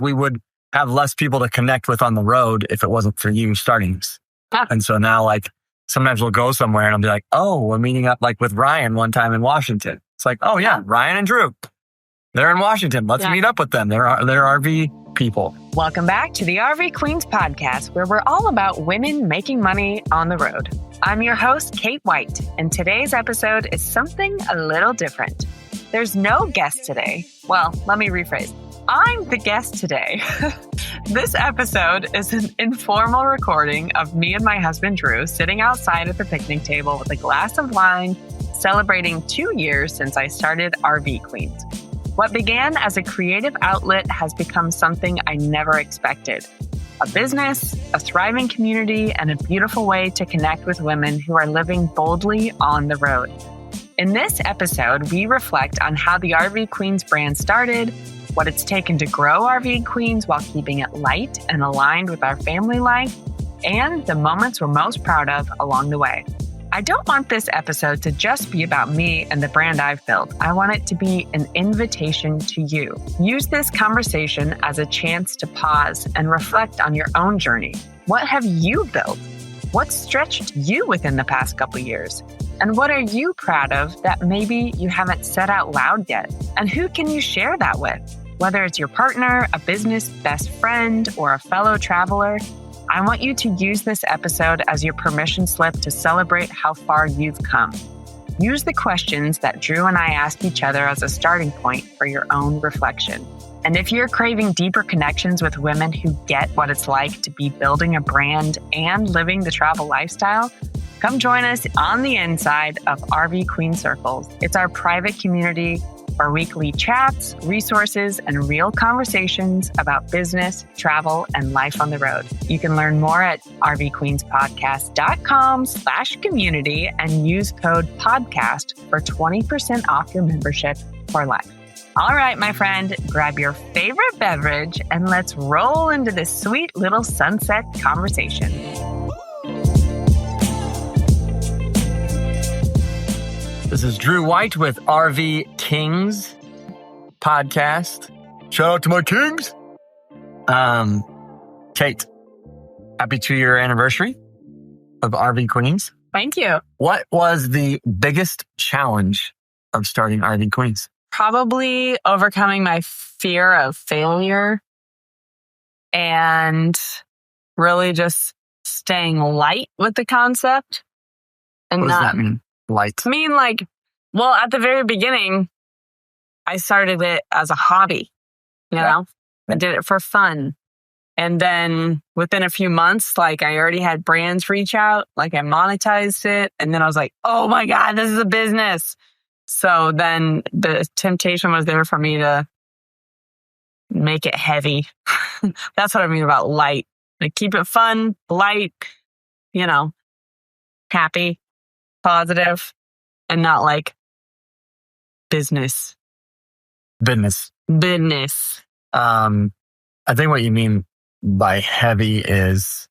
we would have less people to connect with on the road if it wasn't for you starting this. Yeah. And so now like sometimes we'll go somewhere and I'll be like, oh, we're meeting up like with Ryan one time in Washington. It's like, oh yeah, Ryan and Drew, they're in Washington. Let's meet up with them. They're RV people. Welcome back to the RV Queens podcast, where we're all about women making money on the road. I'm your host, Kate White, and today's episode is something a little different. There's no guest today. Well, let me rephrase. I'm the guest today. This episode is an informal recording of me and my husband, Drew, sitting outside at the picnic table with a glass of wine, celebrating 2 years since I started RV Queens. What began as a creative outlet has become something I never expected. A business, a thriving community, and a beautiful way to connect with women who are living boldly on the road. In this episode, we reflect on how the RV Queens brand started, what it's taken to grow RV Queens while keeping it light and aligned with our family life, and the moments we're most proud of along the way. I don't want this episode to just be about me and the brand I've built. I want it to be an invitation to you. Use this conversation as a chance to pause and reflect on your own journey. What have you built? What stretched you within the past couple years? And what are you proud of that maybe you haven't said out loud yet? And who can you share that with? Whether it's your partner, a business best friend, or a fellow traveler, I want you to use this episode as your permission slip to celebrate how far you've come. Use the questions that Drew and I ask each other as a starting point for your own reflection. And if you're craving deeper connections with women who get what it's like to be building a brand and living the travel lifestyle, come join us on the inside of RV Queen Circles. It's our private community for weekly chats, resources, and real conversations about business, travel, and life on the road. You can learn more at rvqueenspodcast.com/community and use code podcast for 20% off your membership for life. All right, my friend, grab your favorite beverage and let's roll into this sweet little sunset conversation. This is Drew White with RV Kings podcast. Shout out to my kings. Kate, happy 2-year anniversary of RV Queens. Thank you. What was the biggest challenge of starting RV Queens? Probably overcoming my fear of failure and really just staying light with the concept. And What does that mean? Light. I mean, well, at the very beginning, I started it as a hobby, you know? I did it for fun. And then within a few months, I already had brands reach out, I monetized it. And then I was like, oh my God, this is a business. So then the temptation was there for me to make it heavy. That's what I mean about light. Keep it fun, light, happy, positive, and not business. Business. I think what you mean by heavy is,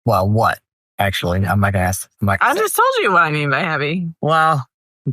what? Actually, I'm not going to ask. I just told you what I mean by heavy. Well,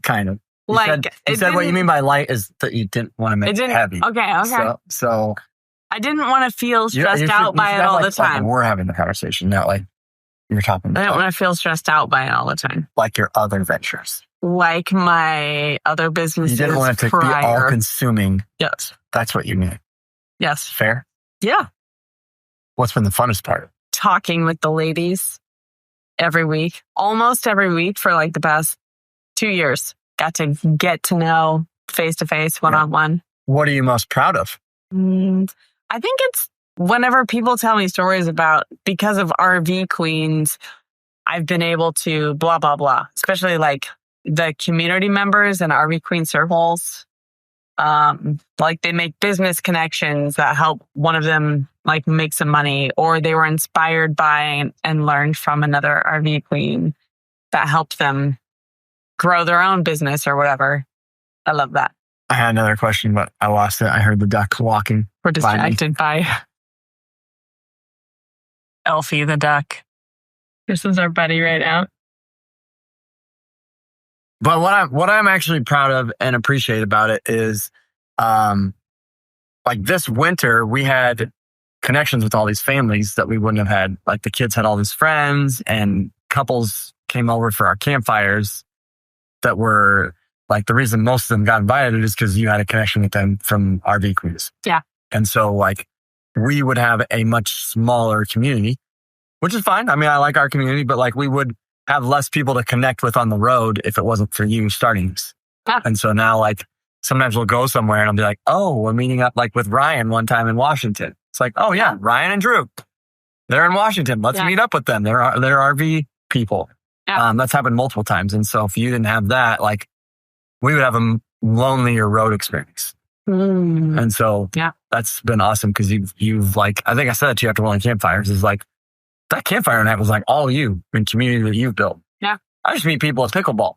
kind of. You said what you mean by light is that you didn't want to make it heavy. Okay. So I didn't want to feel stressed out by it all the time. We're having the conversation, not you're talking about. I don't want to feel stressed out by it all the time. Like your other ventures. Like my other businesses. You didn't want it to be all consuming. Yes. That's what you mean. Yes. Fair? Yeah. What's been the funnest part? Talking with the ladies every week, almost every week for the past 2 years. Got to get to know face to face, one-on-one. What are you most proud of? I think it's whenever people tell me stories about, because of RV Queens, I've been able to blah, blah, blah, especially the community members and RV Queen circles. They make business connections that help one of them make some money, or they were inspired by and learned from another RV Queen that helped them grow their own business or whatever. I love that. I had another question, but I lost it. I heard the duck walking. We're distracted by Elphie the duck. This is our buddy right now. But what I'm actually proud of and appreciate about it is like this winter, we had connections with all these families that we wouldn't have had. Like the kids had all these friends and couples came over for our campfires that were like the reason most of them got invited is because you had a connection with them from RV Queens. Yeah. And so like we would have a much smaller community, which is fine. I mean, I like our community, but like we would have less people to connect with on the road if it wasn't for you starting this. Yeah. And so now like sometimes we'll go somewhere and I'll be like, oh, we're meeting up like with Ryan one time in Washington. It's like, oh yeah, Ryan and Drew, they're in Washington. Let's meet up with them. They're RV people. Yeah. That's happened multiple times. And so if you didn't have that, like we would have a lonelier road experience. And so that's been awesome because you've like, I think I said it to you after one of the campfires is like, that campfire night was like all you in community that you've built. Yeah. I just meet people at pickleball.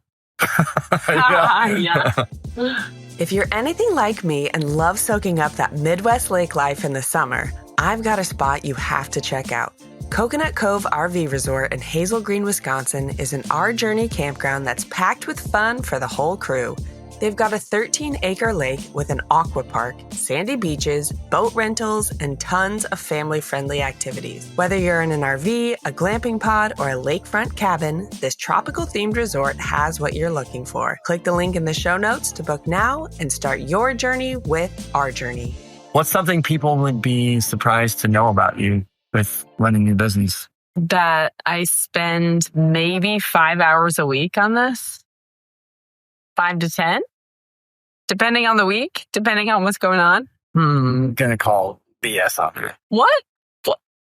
If you're anything like me and love soaking up that Midwest lake life in the summer, I've got a spot you have to check out. Coconut Cove RV Resort in Hazel Green, Wisconsin is an Our Journey campground that's packed with fun for the whole crew. They've got a 13-acre lake with an aqua park, sandy beaches, boat rentals, and tons of family-friendly activities. Whether you're in an RV, a glamping pod, or a lakefront cabin, this tropical-themed resort has what you're looking for. Click the link in the show notes to book now and start your journey with Our Journey. What's something people would be surprised to know about you with running your business? That I spend maybe 5 hours a week on this. 5 to 10, depending on the week, depending on what's going on. Gonna call BS on it. What?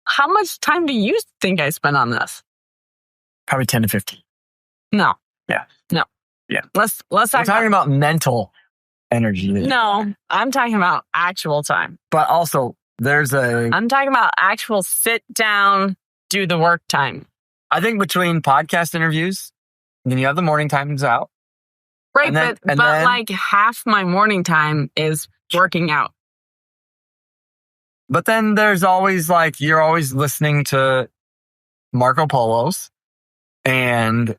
How much time do you think I spend on this? Probably 10 to 15. No. Yeah. No. Yeah. Let's talk. I'm talking about mental energy. No, I'm talking about actual time. But also, I'm talking about actual sit down, do the work time. I think between podcast interviews, then you have the morning times out. Right, but like half my morning time is working out. But then there's always like, you're always listening to Marco Polos. And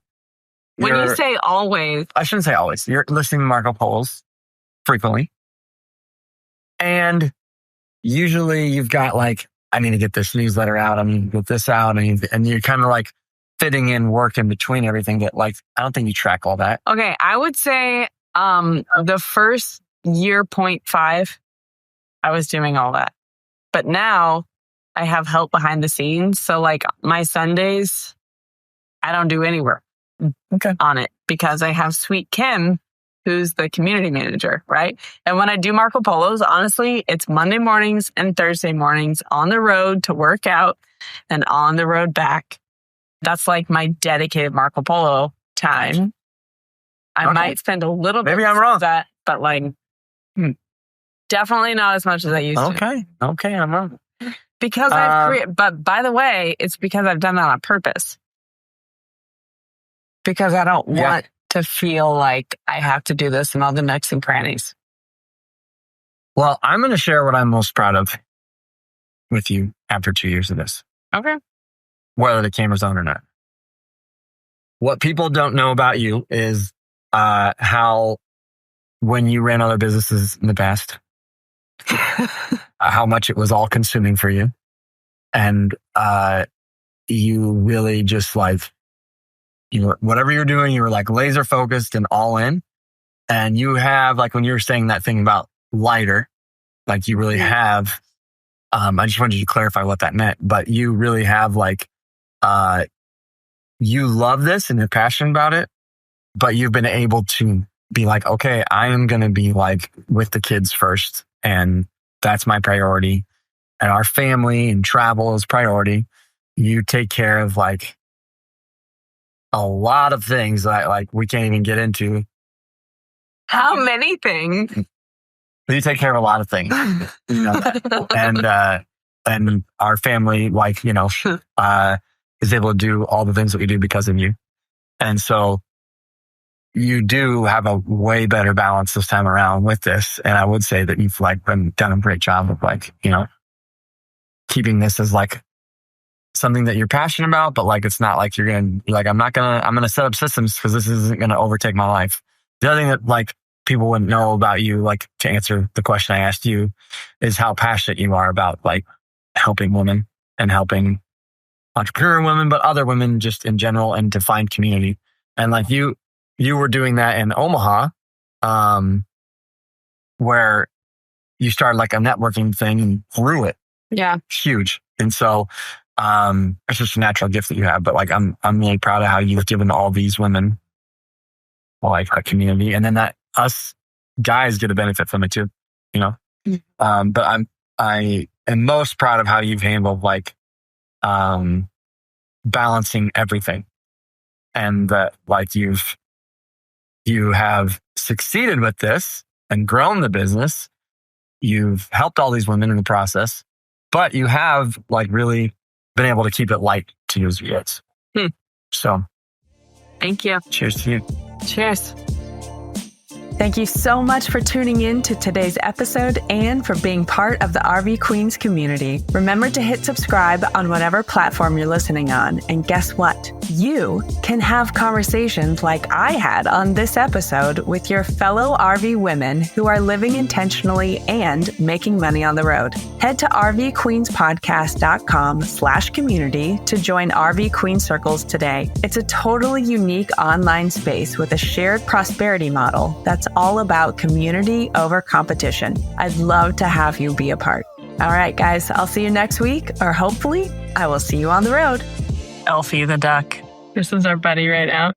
when you say always, I shouldn't say always. You're listening to Marco Polos frequently. And usually you've got like, I need to get this newsletter out. I need to get this out. And you're kind of like fitting in work in between everything that like, I don't think you track all that. Okay. I would say the first year 0.5, I was doing all that. But now I have help behind the scenes. So like my Sundays, I don't do any work on it because I have Sweet Kim, who's the community manager, right? And when I do Marco Polos, honestly, it's Monday mornings and Thursday mornings on the road to work out and on the road back. That's like my dedicated Marco Polo time. I might spend a little bit. Maybe I'm wrong. That, but like, definitely not as much as I used to. Okay, I'm wrong. Because but by the way, it's because I've done that on purpose. Because I don't want to feel like I have to do this and all the nooks and crannies. Well, I'm going to share what I'm most proud of with you after 2 years of this. Okay. Whether the camera's on or not. What people don't know about you is how when you ran other businesses in the past, how much it was all consuming for you. And you really just like, whatever you're doing, you were like laser focused and all in. And you have like, when you were saying that thing about lighter, like you really have, I just wanted you to clarify what that meant, but you really have like, you love this and you're passionate about it, but you've been able to be like, okay, I am going to be like with the kids first. And that's my priority. And our family and travel is priority. You take care of like a lot of things that like we can't even get into. How many things? You take care of a lot of things. And our family, like, is able to do all the things that we do because of you. And so you do have a way better balance this time around with this. And I would say that you've like done a great job of like, keeping this as like something that you're passionate about, but like, it's not like you're going to be like, I'm going to set up systems because this isn't going to overtake my life. The other thing that like people wouldn't know about you, like to answer the question I asked you, is how passionate you are about like helping women and helping entrepreneur women, but other women just in general, and to find community. And like you were doing that in Omaha, where you started like a networking thing and grew it. Yeah. Huge. And so, it's just a natural gift that you have, but like, I'm really proud of how you've given all these women like a community, and then that us guys get a benefit from it too, you know? Mm-hmm. But I am most proud of how you've handled like, balancing everything, and that like you have succeeded with this and grown the business. You've helped all these women in the process, but you have like really been able to keep it light, to use words. So thank you. Cheers to you. Cheers. Thank you so much for tuning in to today's episode and for being part of the RV Queens community. Remember to hit subscribe on whatever platform you're listening on. And guess what? You can have conversations like I had on this episode with your fellow RV women who are living intentionally and making money on the road. Head to rvqueenspodcast.com/community to join RV Queen Circles today. It's a totally unique online space with a shared prosperity model that's all about community over competition. I'd love to have you be a part. All right, guys, I'll see you next week, or hopefully I will see you on the road. Elphie the duck. This is our buddy right now.